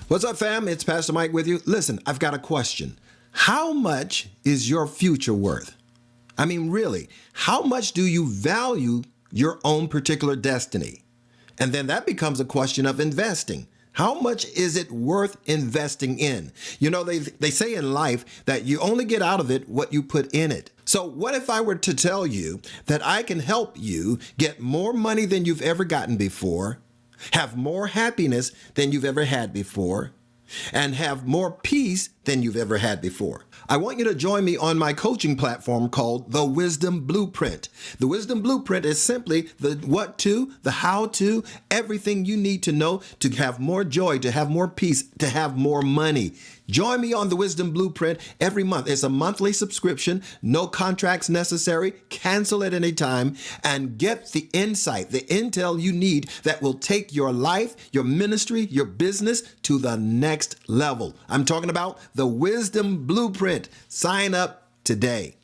What's up, fam? It's Pastor Mike with you. Listen, I've got a question. How much is your future worth? I mean, really, how much do you value your own particular destiny? And then that becomes a question of investing. How much is it worth investing in? You know, they say in life that you only get out of it what you put in it. So what if I were to tell you that I can help you get more money than you've ever gotten before, have more happiness than you've ever had before, and have more peace than you've ever had before? I want you to join me on my coaching platform called The Wisdom Blueprint. The Wisdom Blueprint is simply the what to, the how to, everything you need to know to have more joy, to have more peace, to have more money. Join me on The Wisdom Blueprint every month. It's a monthly subscription, no contracts necessary, cancel at any time, and get the insight, the intel you need that will take your life, your ministry, your business to the next level. I'm talking about The Wisdom Blueprint. Sign up today.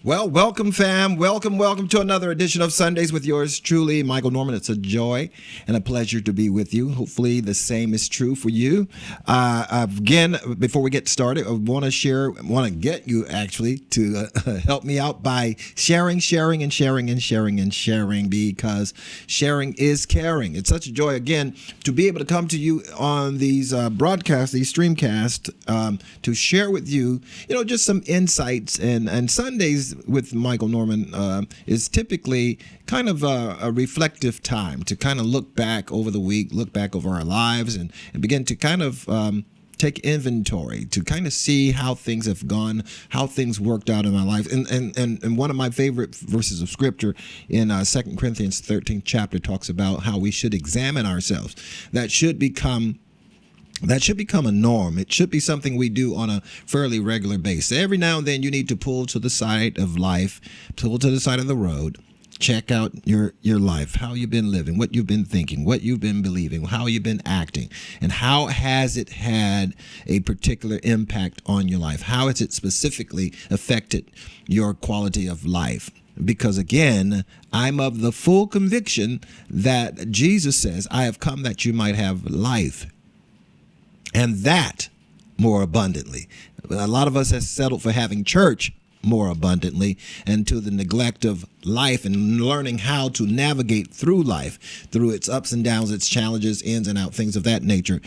Well, welcome, fam. Welcome to another edition of Sundays with yours truly, Michael Norman. It's a joy and a pleasure to be with you. Hopefully the same is true for you. Again, before we get started, I want to get you actually to help me out by sharing, because sharing is caring. It's such a joy, again, to be able to come to you on these broadcasts, these streamcasts, to share with you, just some insights. And Sundays with Michael Norman is typically kind of a reflective time to kind of look back over the week, look back over our lives, and begin to kind of take inventory to kind of see how things have gone, how things worked out in our life. And one of my favorite verses of scripture in 2 Corinthians 13th chapter talks about how we should examine ourselves. That should become a norm. It should be something we do on a fairly regular basis. Every now and then you need to pull to the side of life, pull to the side of the road, check out your life, how you've been living, what you've been thinking, what you've been believing, how you've been acting, and how has it had a particular impact on your life? How has it specifically affected your quality of life? Because again, I'm of the full conviction that Jesus says, I have come that you might have life, and that more abundantly. A lot of us have settled for having church more abundantly, and to the neglect of life and learning how to navigate through life, through its ups and downs, its challenges, ins and outs, things of that nature.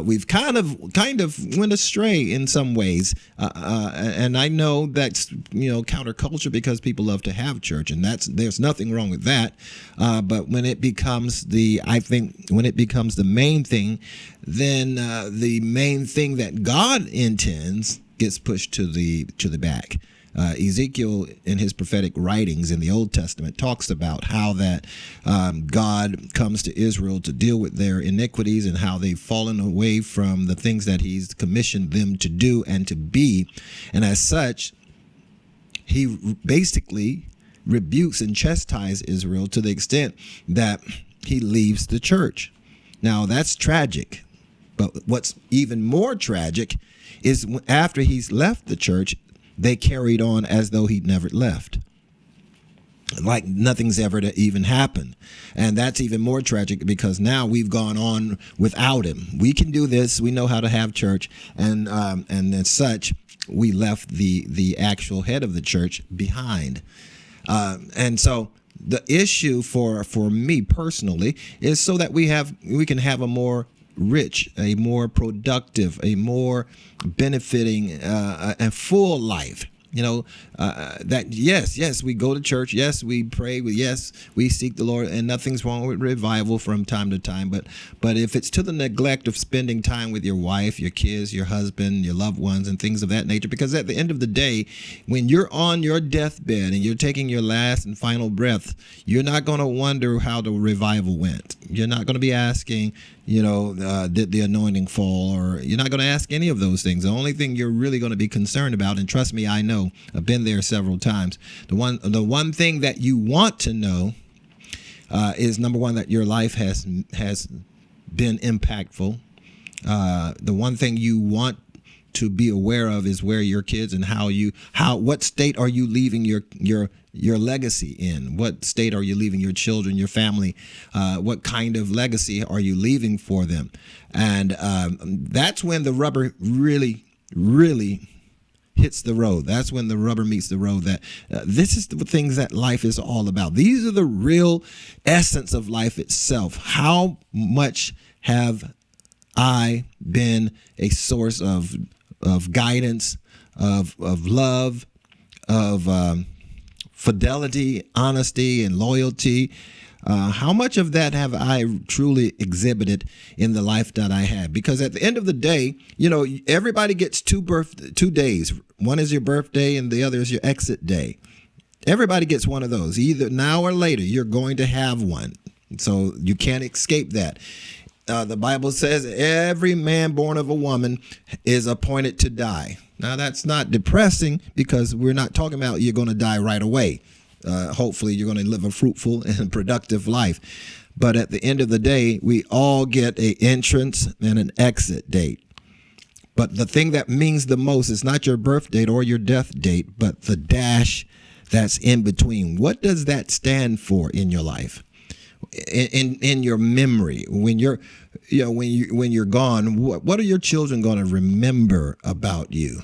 We've kind of went astray in some ways, and I know that's counterculture because people love to have church, and there's nothing wrong with that. But when it becomes the main thing, then the main thing that God intends gets pushed to the back. Ezekiel, in his prophetic writings in the Old Testament, talks about how that God comes to Israel to deal with their iniquities and how they've fallen away from the things that he's commissioned them to do and to be. And as such, he basically rebukes and chastises Israel to the extent that he leaves the church. Now, that's tragic. But what's even more tragic is after he's left the church, they carried on as though he'd never left, like nothing's ever to even happened. And that's even more tragic because now we've gone on without him. We can do this. We know how to have church. And as such, we left the actual head of the church behind. And so the issue for me personally is so that we can have a more rich, a more productive, a more benefiting, and full life. That yes, we go to church. Yes, we pray. Yes, we seek the Lord, and nothing's wrong with revival from time to time. But if it's to the neglect of spending time with your wife, your kids, your husband, your loved ones, and things of that nature, because at the end of the day, when you're on your deathbed and you're taking your last and final breath, you're not going to wonder how the revival went. You're not going to be asking, did the anointing fall? Or you're not going to ask any of those things. The only thing you're really going to be concerned about, and trust me, I know, I've been there several times. The one thing that you want to know is, number one, that your life has been impactful. The one thing you want to be aware of is where your kids and what state are you leaving your legacy in? What state are you leaving your children, your family? What kind of legacy are you leaving for them? And that's when the rubber really, really hits the road. That's when the rubber meets the road. That this is the things that life is all about. These are the real essence of life itself. How much have I been a source of guidance, of love, of fidelity, honesty, and loyalty? How much of that have I truly exhibited in the life that I had? Because at the end of the day, everybody gets 2 days. One is your birthday and the other is your exit day. Everybody gets one of those. Either now or later, you're going to have one. So you can't escape that. The Bible says every man born of a woman is appointed to die. Now, that's not depressing because we're not talking about you're going to die right away. Hopefully, you're going to live a fruitful and productive life. But at the end of the day, we all get an entrance and an exit date. But the thing that means the most is not your birth date or your death date, but the dash that's in between. What does that stand for in your life? In your memory, when you're gone, what are your children going to remember about you?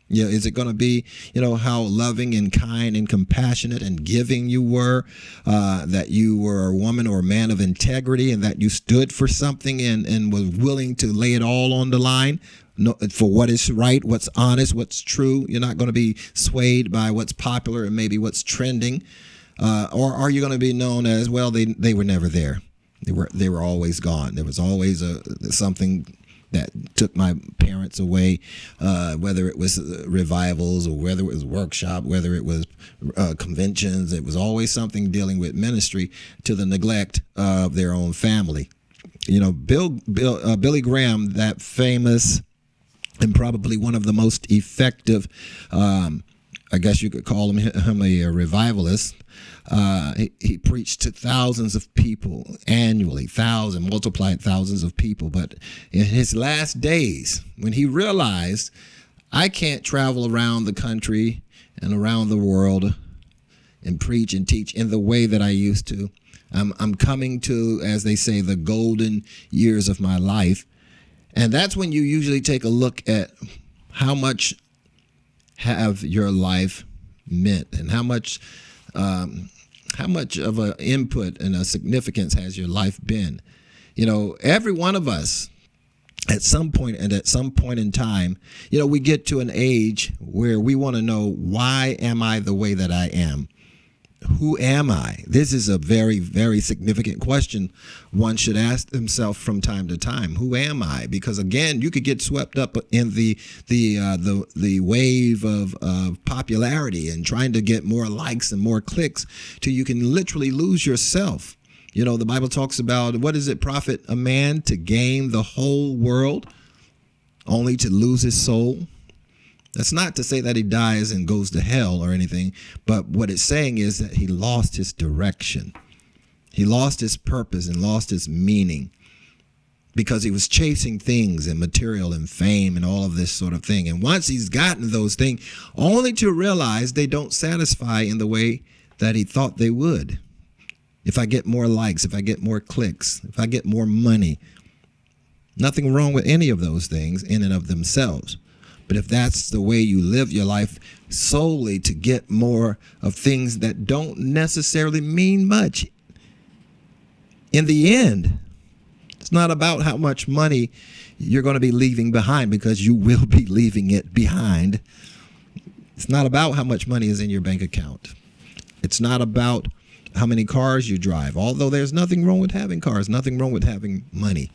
Is it going to be, how loving and kind and compassionate and giving you were, that you were a woman or a man of integrity and that you stood for something and was willing to lay it all on the line for what is right, what's honest, what's true. You're not going to be swayed by what's popular and maybe what's trending. Or are you going to be known as, well, they were never there. They were always gone. There was always something that took my parents away, whether it was revivals or whether it was workshop, whether it was conventions. It was always something dealing with ministry to the neglect of their own family. Billy Graham, that famous and probably one of the most effective, I guess you could call him a revivalist. He preached to thousands of people annually, multiplied thousands of people. But in his last days, when he realized, I can't travel around the country and around the world and preach and teach in the way that I used to. I'm coming to, as they say, the golden years of my life. And that's when you usually take a look at how much have your life meant and how much of an input and a significance has your life been. Every one of us at some point in time, we get to an age where we want to know, why am I the way that I am? Who am I? This is a very, very significant question one should ask themselves from time to time. Who am I? Because again, you could get swept up in the wave of popularity and trying to get more likes and more clicks till you can literally lose yourself. The Bible talks about, what does it profit a man to gain the whole world only to lose his soul? That's not to say that he dies and goes to hell or anything, but what it's saying is that he lost his direction. He lost his purpose and lost his meaning because he was chasing things and material and fame and all of this sort of thing. And once he's gotten those things, only to realize they don't satisfy in the way that he thought they would. If I get more likes, if I get more clicks, if I get more money, nothing wrong with any of those things in and of themselves. But if that's the way you live your life solely to get more of things that don't necessarily mean much, in the end, it's not about how much money you're going to be leaving behind, because you will be leaving it behind. It's not about how much money is in your bank account. It's not about how many cars you drive, although there's nothing wrong with having cars, nothing wrong with having money.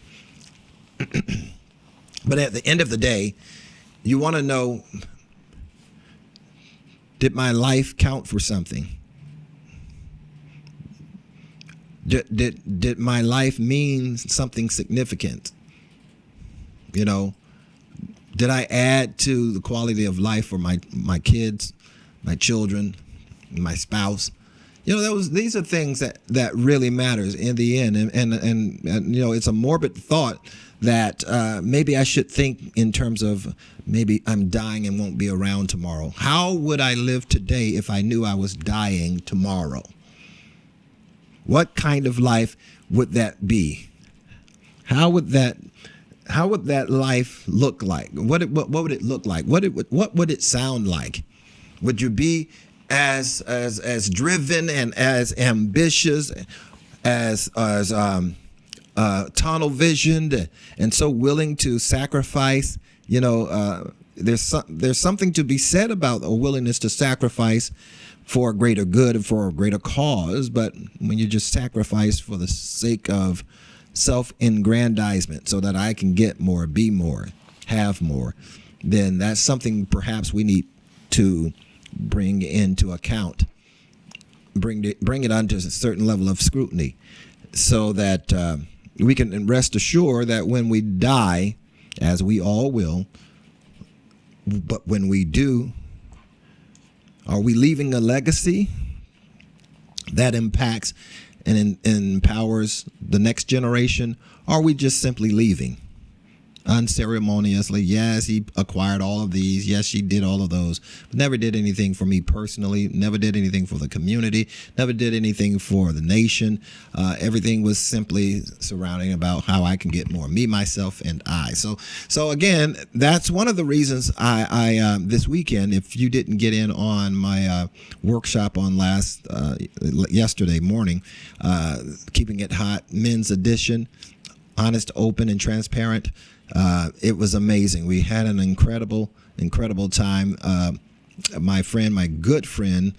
But at the end of the day, you want to know, did my life count for something? Did my life mean something significant? Did I add to the quality of life for my kids, my children, my spouse? these are things that really matters in the end. And it's a morbid thought that maybe I should think in terms of maybe I'm dying and won't be around tomorrow. How would I live today if I knew I was dying tomorrow? What kind of life would that be? How would that life look like? What would it look like? What would it sound like? Would you be as driven and as ambitious, as tunnel visioned, and so willing to sacrifice? There's something to be said about a willingness to sacrifice for a greater good and for a greater cause. But when you just sacrifice for the sake of self-aggrandizement so that I can get more, be more, have more, then that's something perhaps we need to bring into account, bring it onto a certain level of scrutiny, so that we can rest assured that when we die, as we all will, but when we do, are we leaving a legacy that impacts and empowers the next generation? Or are we just simply leaving unceremoniously? Yes, he acquired all of these. Yes, she did all of those. But never did anything for me personally. Never did anything for the community. Never did anything for the nation. Everything was simply surrounding about how I can get more. Me, myself, and I. So again, that's one of the reasons I this weekend, if you didn't get in on my workshop on yesterday morning, Keeping It Hot Men's Edition, honest, open, and transparent. It was amazing. We had an incredible time. My good friend,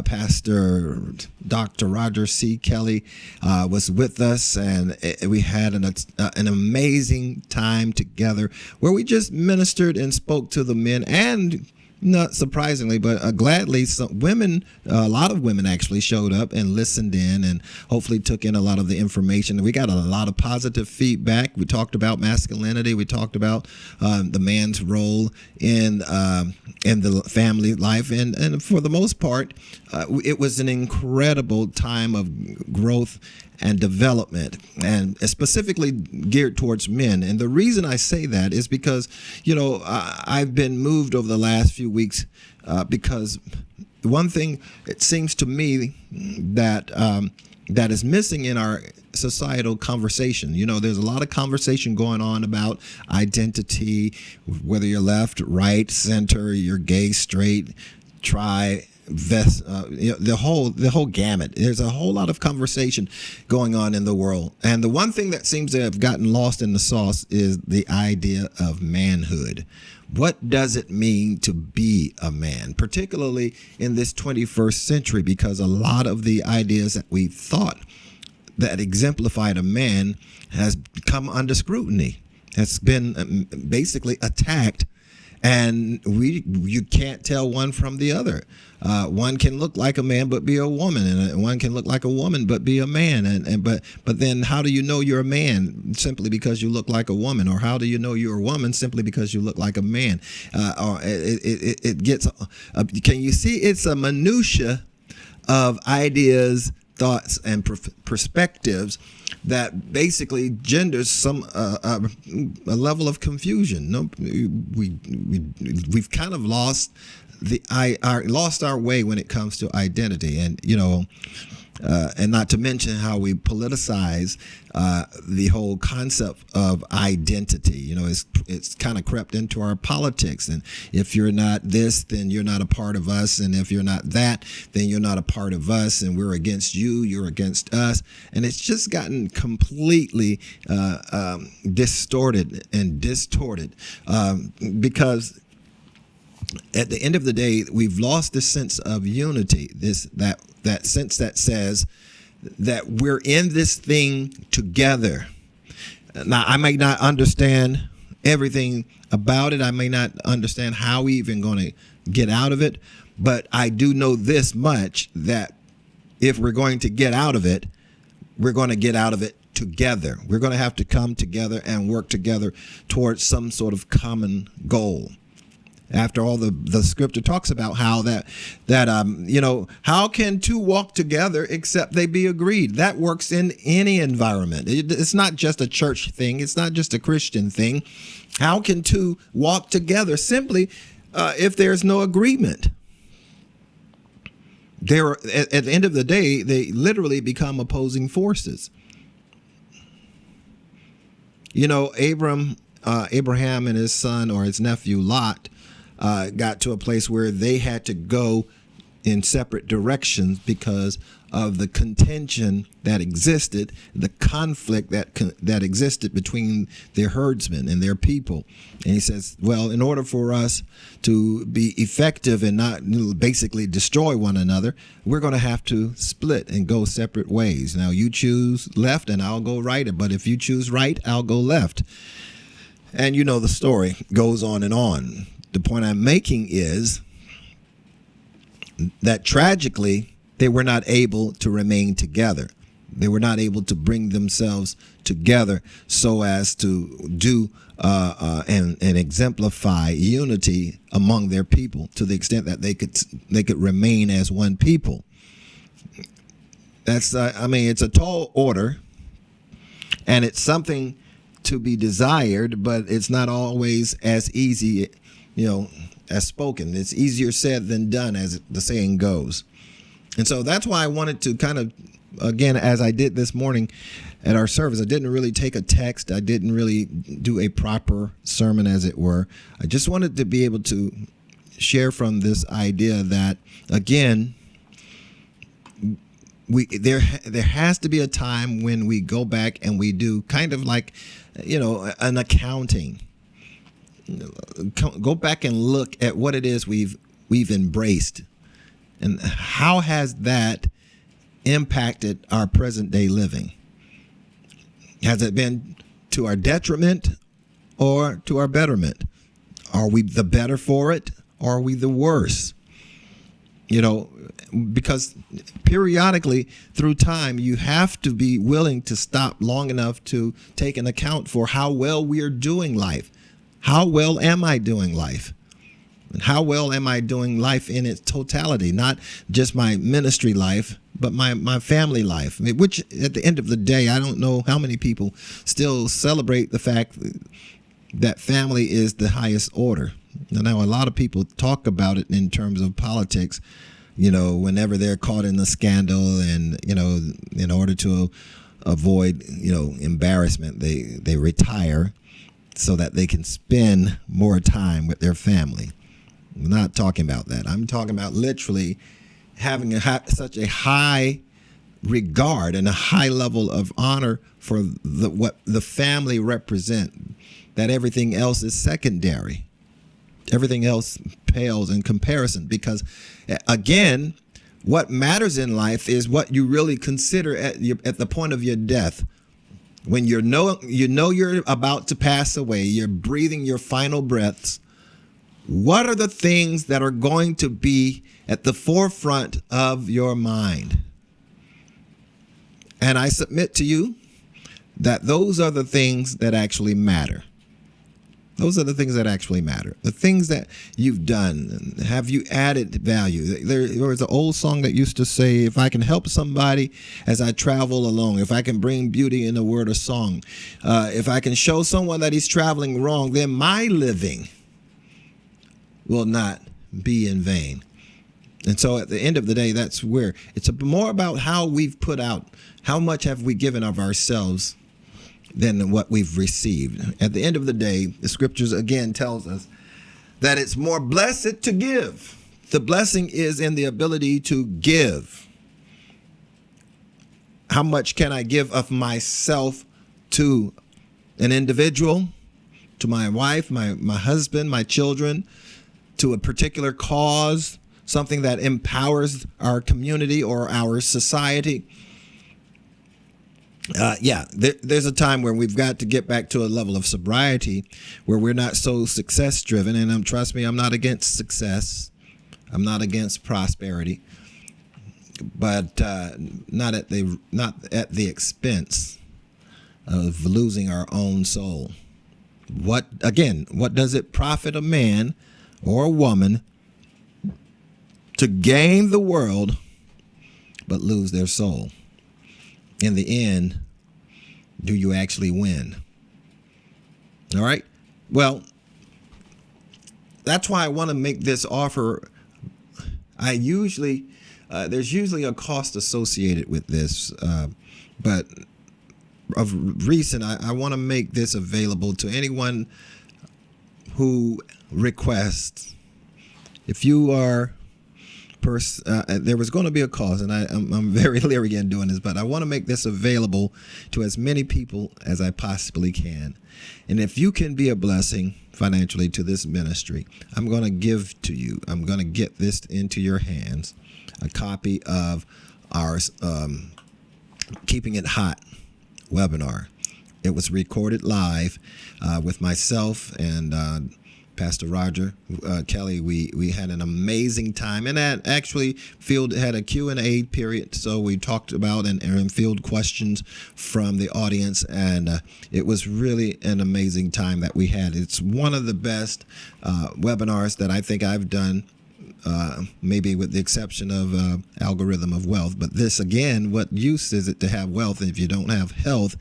Pastor Dr. Roger C. Kelly, was with us, and we had an amazing time together where we just ministered and spoke to the men, and not surprisingly, but gladly, a lot of women actually showed up and listened in and hopefully took in a lot of the information. We got a lot of positive feedback. We talked about masculinity. We talked about the man's role in the family life. And for the most part, it was an incredible time of growth and development, and specifically geared towards men. And the reason I say that is because, I've been moved over the last few weeks because one thing, it seems to me that is missing in our societal conversation. There's a lot of conversation going on about identity, whether you're left, right, center, you're gay, straight, tri, the whole gamut. There's a whole lot of conversation going on in the world, and the one thing that seems to have gotten lost in the sauce is the idea of manhood. What does it mean to be a man, particularly in this 21st century? Because a lot of the ideas that we thought that exemplified a man has come under scrutiny, has been basically attacked. And you can't tell one from the other. One can look like a man but be a woman, and one can look like a woman but be a man. But then how do you know you're a man simply because you look like a woman, or how do you know you're a woman simply because you look like a man? Or it gets. Can you see? It's a minutia of ideas, thoughts, and perspectives that basically genders some a level of confusion. No, we've kind of lost our way when it comes to identity, and and not to mention how we politicize the whole concept of identity. It's kind of crept into our politics, and if you're not this, then you're not a part of us, and if you're not that, then you're not a part of us, and we're against you, you're against us, and it's just gotten completely distorted and distorted because at the end of the day, we've lost this sense of unity, that sense that says that we're in this thing together. Now, I may not understand everything about it. I may not understand how we even going to get out of it, but I do know this much, that if we're going to get out of it, we're going to get out of it together. We're going to have to come together and work together towards some sort of common goal. After all, the scripture talks about how how can two walk together except they be agreed? That works in any environment. It's not just a church thing. It's not just a Christian thing. How can two walk together? Simply if there's no agreement. At the end of the day, they literally become opposing forces. Abraham and his son, or his nephew Lot, got to a place where they had to go in separate directions because of the contention that existed, the conflict that existed between their herdsmen and their people. And he says, well, in order for us to be effective and not basically destroy one another, we're going to have to split and go separate ways. Now, you choose left and I'll go right. But if you choose right, I'll go left. And the story goes on and on. The point I'm making is that tragically, they were not able to remain together. They were not able to bring themselves together so as to do and exemplify unity among their people to the extent that they could remain as one people. That's it's a tall order, and it's something to be desired, but it's not always as easy, as spoken. It's easier said than done, as the saying goes. And so that's why I wanted to kind of, again, as I did this morning at our service, I didn't really take a text. I didn't really do a proper sermon, as it were. I just wanted to be able to share from this idea that, again, there has to be a time when we go back and we do kind of like, an accounting. Go back and look at what it is we've embraced, and how has that impacted our present day living? Has it been to our detriment or to our betterment? Are we the better for it, or are we the worse? Because periodically through time, you have to be willing to stop long enough to take an account for how well we are doing life. How well am I doing life? And how well am I doing life in its totality? Not just my ministry life, but my family life, which at the end of the day, I don't know how many people still celebrate the fact that family is the highest order. Now, a lot of people talk about it in terms of politics, whenever they're caught in a scandal, and, in order to avoid, embarrassment, they retire so that they can spend more time with their family. I'm not talking about that. I'm talking about literally having such a high regard and a high level of honor for what the family represent, that everything else is secondary. Everything else pales in comparison, because, again, what matters in life is what you really consider at the point of your death. When you're about to pass away, you're breathing your final breaths. What are the things that are going to be at the forefront of your mind? And I submit to you that those are the things that actually matter. Those are the things that actually matter. The things that you've done. Have you added value? There was an old song that used to say, if I can help somebody as I travel along, if I can bring beauty in a word or song, if I can show someone that he's traveling wrong, then my living will not be in vain. And so at the end of the day, that's where it's more about how we've put out, how much have we given of ourselves than what we've received. At the end of the day, the scriptures again tells us that it's more blessed to give. The blessing is in the ability to give. How much can I give of myself to an individual, to my wife, my husband, my children, to a particular cause, something that empowers our community or our society? There's a time where we've got to get back to a level of sobriety where we're not so success driven. And trust me, I'm not against success. I'm not against prosperity, but not at the expense of losing our own soul. What does it profit a man or a woman to gain the world but lose their soul? In the end, do you actually win? All right. Well, that's why I want to make this offer. There's usually a cost associated with this, but of recent, I want to make this available to anyone who requests. If you are there was going to be a cost, and I'm very leery in doing this, but I want to make this available to as many people as I possibly can. And if you can be a blessing financially to this ministry, I'm going to give to you, I'm going to get this into your hands, a copy of our Keeping It Hot webinar. It was recorded live with myself and Pastor Roger Kelly. We had an amazing time, and that actually had a Q&A period. So we talked about and field questions from the audience, and it was really an amazing time that we had. It's one of the best webinars that I think I've done, maybe with the exception of Algorithm of Wealth. But this, again, what use is it to have wealth if you don't have health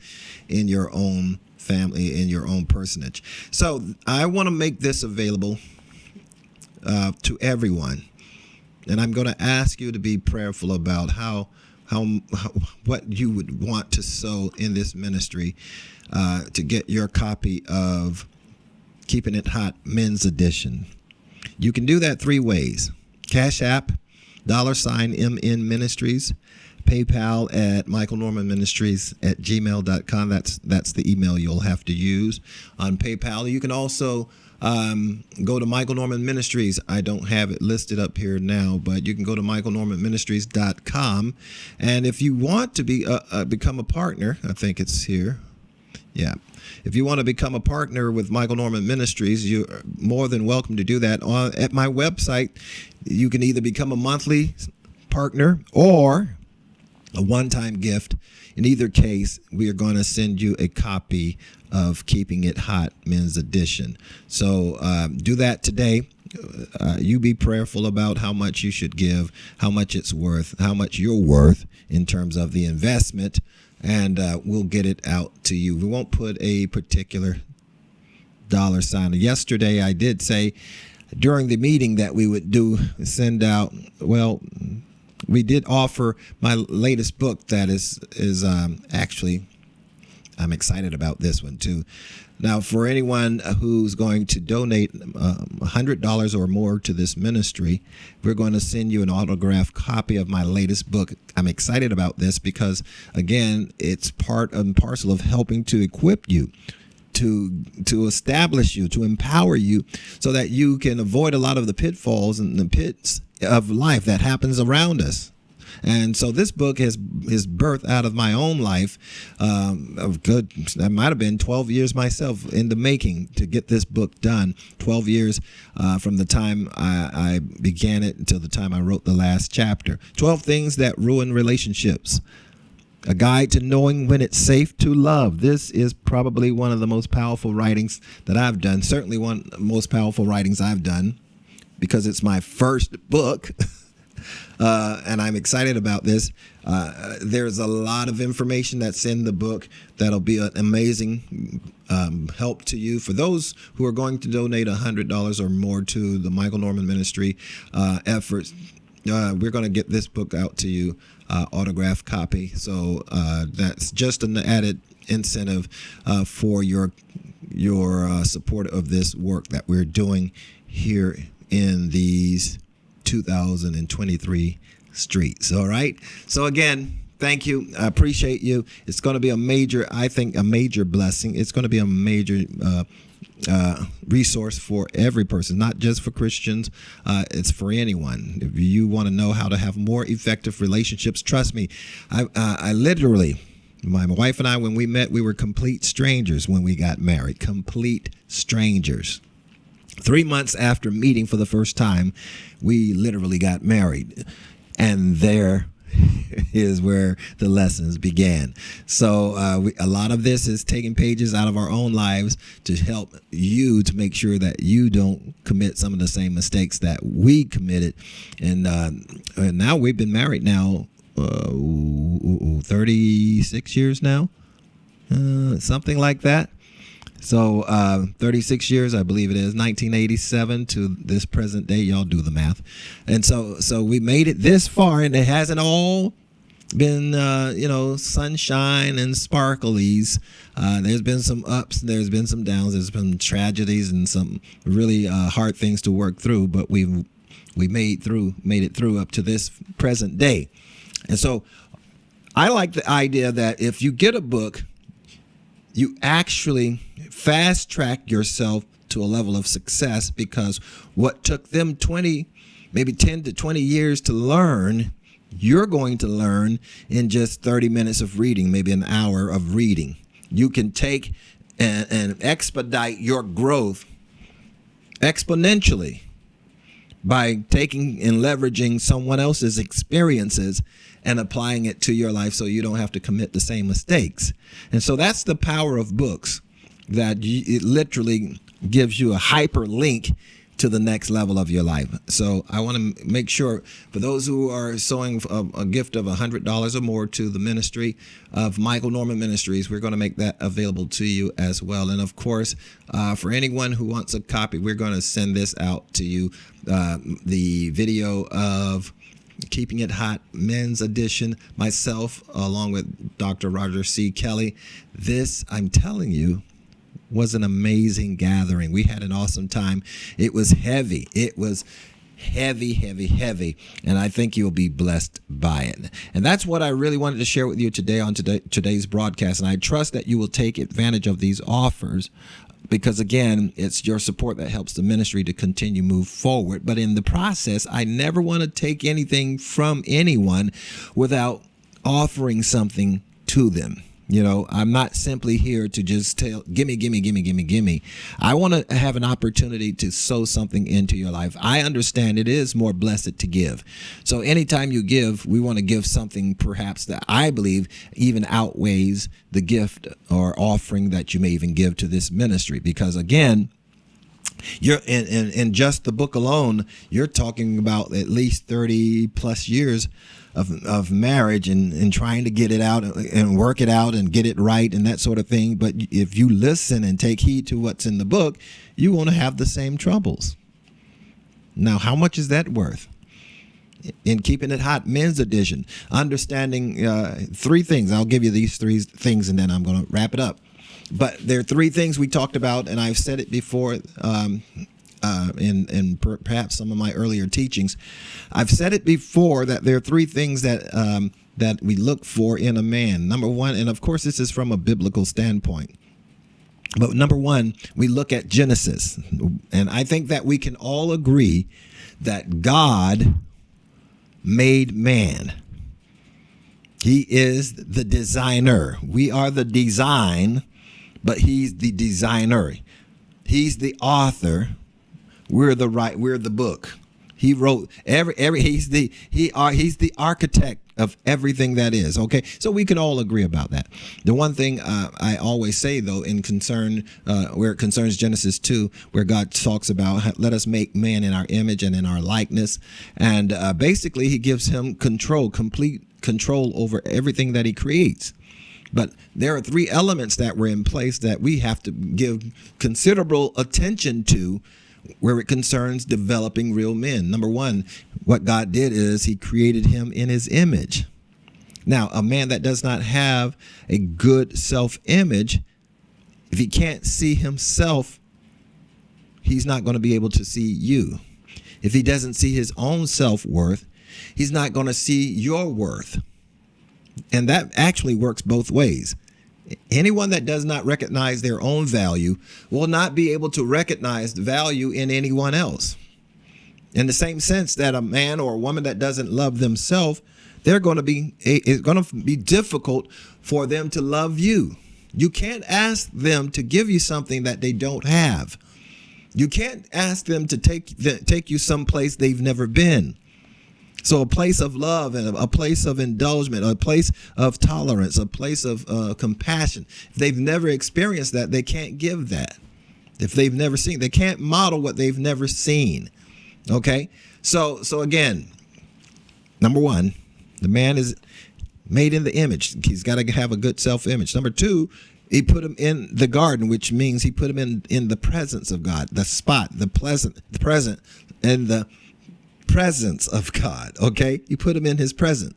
in your own family, in your own personage? So I want to make this available to everyone, and I'm going to ask you to be prayerful about how what you would want to sow in this ministry to get your copy of Keeping It Hot Men's Edition. You can do that three ways: Cash App, $MN Ministries, PayPal at michaelnormanministries@gmail.com. That's the email you'll have to use on PayPal. You can also go to Michael Norman Ministries. I don't have it listed up here now, but you can go to michaelnormanministries.com. And if you want to become a partner, I think it's here. Yeah. If you want to become a partner with Michael Norman Ministries, you're more than welcome to do that. At my website, you can either become a monthly partner or a one-time gift. In either case, we are going to send you a copy of Keeping It Hot Men's Edition. So do that today. You be prayerful about how much you should give, how much it's worth, how much you're worth in terms of the investment, and we'll get it out to you. We won't put a particular dollar sign. Yesterday, I did say during the meeting that we would send out, we did offer my latest book that is actually, I'm excited about this one too. Now, for anyone who's going to donate $100 or more to this ministry, we're going to send you an autographed copy of my latest book. I'm excited about this because, again, it's part and parcel of helping to equip you, to establish you, to empower you, so that you can avoid a lot of the pitfalls and the pits of life that happens around us. And so this book is birthed out of my own life. That might have been 12 years myself in the making to get this book done. 12 years from the time I began it until the time I wrote the last chapter. 12 Things That Ruin Relationships. A Guide to Knowing When It's Safe to Love. This is probably one of the most powerful writings that I've done. Certainly one of the most powerful writings I've done, because it's my first book. And I'm excited about this. There's a lot of information that's in the book that'll be an amazing help to you. For those who are going to donate $100 or more to the Michael Norman Ministry efforts, we're going to get this book out to you, autographed copy. So that's just an added incentive for your support of this work that we're doing here in these 2023 streets. All right. So again, thank you. I appreciate you. It's going to be a major blessing. It's going to be a major resource for every person, not just for Christians. It's for anyone. If you want to know how to have more effective relationships, trust me, I literally, my wife and I, when we met, we were complete strangers when we got married. Complete strangers. 3 months after meeting for the first time, we literally got married. And there is where the lessons began. So a lot of this is taking pages out of our own lives to help you to make sure that you don't commit some of the same mistakes that we committed. And now we've been married now 36 years now, something like that. So 36 years, I believe it is, 1987 to this present day. Y'all do the math. And so we made it this far, and it hasn't all been, sunshine and sparklies. There's been some ups, there's been some downs, there's been tragedies and some really hard things to work through. But we made it through up to this present day. And so I like the idea that if you get a book, you actually fast track yourself to a level of success, because what took them 10 to 20 years to learn, you're going to learn in just 30 minutes of reading, maybe an hour of reading. You can take and expedite your growth exponentially by taking and leveraging someone else's experiences and applying it to your life so you don't have to commit the same mistakes. And so that's the power of books, that it literally gives you a hyperlink to the next level of your life. So I want to make sure for those who are sowing a gift of $100 or more to the ministry of Michael Norman Ministries, we're going to make that available to you as well. And of course, for anyone who wants a copy, we're going to send this out to you. The video of Keeping It Hot Men's Edition, myself, along with Dr. Roger C. Kelly. This, I'm telling you, was an amazing gathering. We had an awesome time. It was heavy. It was heavy. And I think you'll be blessed by it. And that's what I really wanted to share with you today on today's broadcast. And I trust that you will take advantage of these offers, because again, it's your support that helps the ministry to continue move forward. But in the process, I never want to take anything from anyone without offering something to them. You know, I'm not simply here to just tell, gimme. I want to have an opportunity to sow something into your life. I understand it is more blessed to give. So anytime you give, we want to give something perhaps that I believe even outweighs the gift or offering that you may even give to this ministry. Because again, you're in just the book alone, you're talking about at least 30 plus years of marriage and trying to get it out and work it out and get it right and that sort of thing. But if you listen and take heed to what's in the book, you won't have the same troubles. Now, how much is that worth? In Keeping It Hot Men's Edition, understanding three things. I'll give you these three things and then I'm going to wrap it up. But there are three things we talked about, and I've said it before in perhaps some of my earlier teachings. I've said it before that there are three things that we look for in a man. Number one, and of course this is from a biblical standpoint, but number one, we look at Genesis. And I think that we can all agree that God made man. He is the designer. We are the design, but he's the designer. He's the author. We're the book. He wrote he's the architect of everything that is. Okay. So we can all agree about that. The one thing I always say though, where it concerns Genesis 2, where God talks about, let us make man in our image and in our likeness. And basically he gives him complete control over everything that he creates. But there are three elements that were in place that we have to give considerable attention to where it concerns developing real men. Number one, what God did is he created him in his image. Now, a man that does not have a good self-image, if he can't see himself, he's not going to be able to see you. If he doesn't see his own self-worth, he's not going to see your worth. And that actually works both ways. Anyone that does not recognize their own value will not be able to recognize the value in anyone else. In the same sense that a man or a woman that doesn't love themselves, it's going to be difficult for them to love you. You can't ask them to give you something that they don't have. You can't ask them to take you someplace they've never been. So a place of love and a place of indulgence, a place of tolerance, a place of compassion. If they've never experienced that, they can't give that. If they've never seen, they can't model what they've never seen. Okay. So again, number one, the man is made in the image. He's got to have a good self-image. Number two, he put him in the garden, which means he put him in the presence of God, the spot, the present, and the presence of God. Okay. You put him in his presence.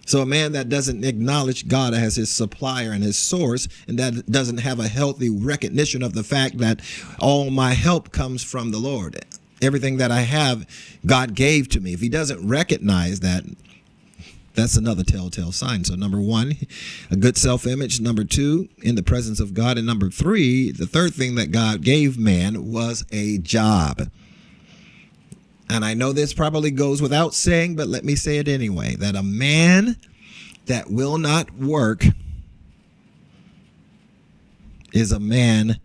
So a man that doesn't acknowledge God as his supplier and his source, and that doesn't have a healthy recognition of the fact that all my help comes from the Lord. Everything that I have, God gave to me. If he doesn't recognize that, that's another telltale sign. So number one, a good self-image. Number two, in the presence of God. And number three, the third thing that God gave man was a job. And I know this probably goes without saying, but let me say it anyway, that a man that will not work is a man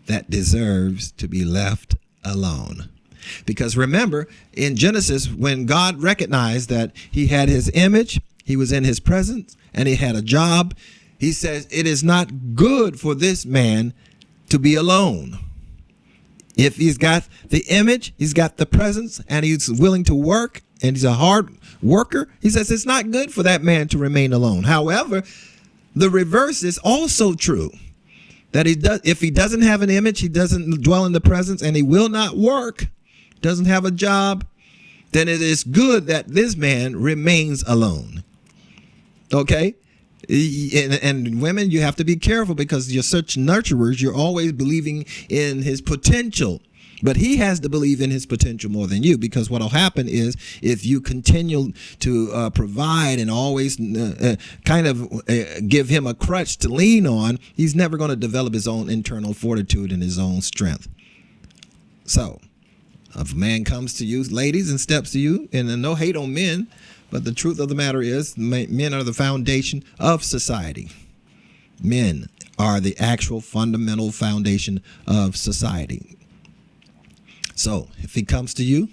that deserves to be left alone. Because remember, in Genesis, when God recognized that he had his image, he was in his presence, and he had a job, he says, it is not good for this man to be alone. If he's got the image, he's got the presence, and he's willing to work, and he's a hard worker, he says it's not good for that man to remain alone. However, the reverse is also true. That if he doesn't have an image, he doesn't dwell in the presence, and he will not work, doesn't have a job, then it is good that this man remains alone. Okay? And women, you have to be careful, because you're such nurturers. You're always believing in his potential, but he has to believe in his potential more than you, because what will happen is if you continue to provide and always give him a crutch to lean on, he's never going to develop his own internal fortitude and his own strength. So if a man comes to you, ladies, and steps to you, and no hate on men, but the truth of the matter is, men are the foundation of society. Men are the actual fundamental foundation of society. So if he comes to you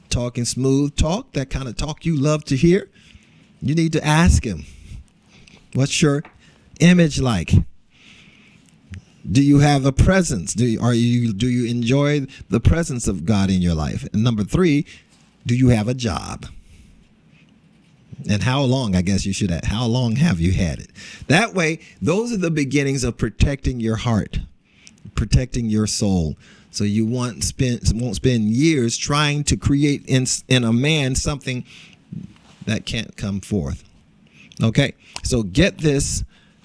talking smooth talk, that kind of talk you love to hear, you need to ask him, what's your image like? Do you have a presence? Do you enjoy the presence of God in your life? And number three, do you have a job? And how long, I guess you should ask, how long have you had it? That way, those are the beginnings of protecting your heart, protecting your soul. So you won't spend years trying to create in a man something that can't come forth. Okay, so get this.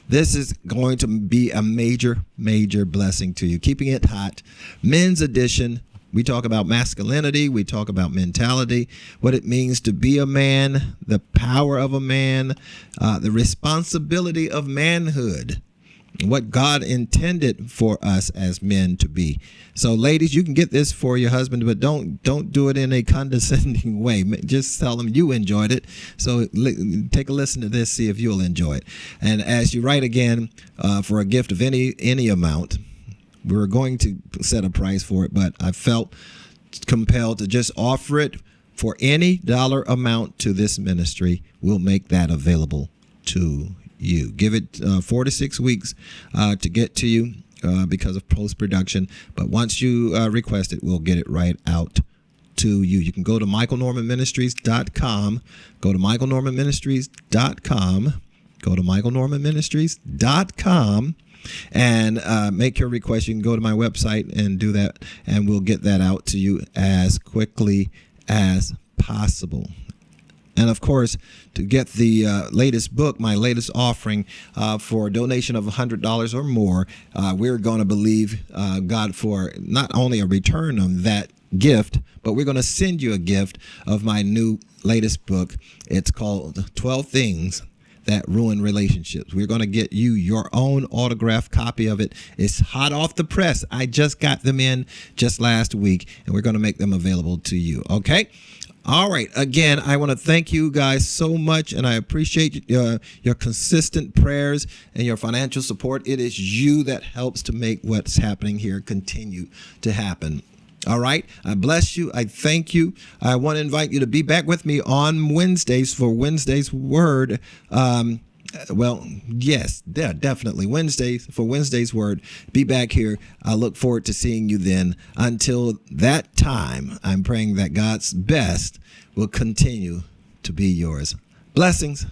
This is going to be a major, major blessing to you. Keeping it hot. Men's edition. We talk about masculinity. We talk about mentality, what it means to be a man, the power of a man, the responsibility of manhood, what God intended for us as men to be. So, ladies, you can get this for your husband, but don't do it in a condescending way. Just tell him you enjoyed it. So take a listen to this, see if you'll enjoy it. And as you write again, for a gift of any amount, we were going to set a price for it, but I felt compelled to just offer it for any dollar amount to this ministry. We'll make that available to you. Give it 4 to 6 weeks to get to you because of post-production. But once you request it, we'll get it right out to you. You can go to michaelnormanministries.com. Go to michaelnormanministries.com. Go to michaelnormanministries.com. And make your request. You can go to my website and do that, and we'll get that out to you as quickly as possible. And of course, to get the latest book, my latest offering for a donation of $100 or more, we're going to believe God for not only a return on that gift, but we're going to send you a gift of my new latest book. It's called 12 Things That Ruin Relationships. We're going to get you your own autographed copy of it. It's hot off the press. I just got them in just last week, and we're going to make them available to you. Okay? All right. Again, I want to thank you guys so much, and I appreciate your consistent prayers and your financial support. It is you that helps to make what's happening here continue to happen. All right. I bless you. I thank you. I want to invite you to be back with me on Wednesdays for Wednesday's Word. Yes, definitely. Wednesdays for Wednesday's Word. Be back here. I look forward to seeing you then. Until that time, I'm praying that God's best will continue to be yours. Blessings.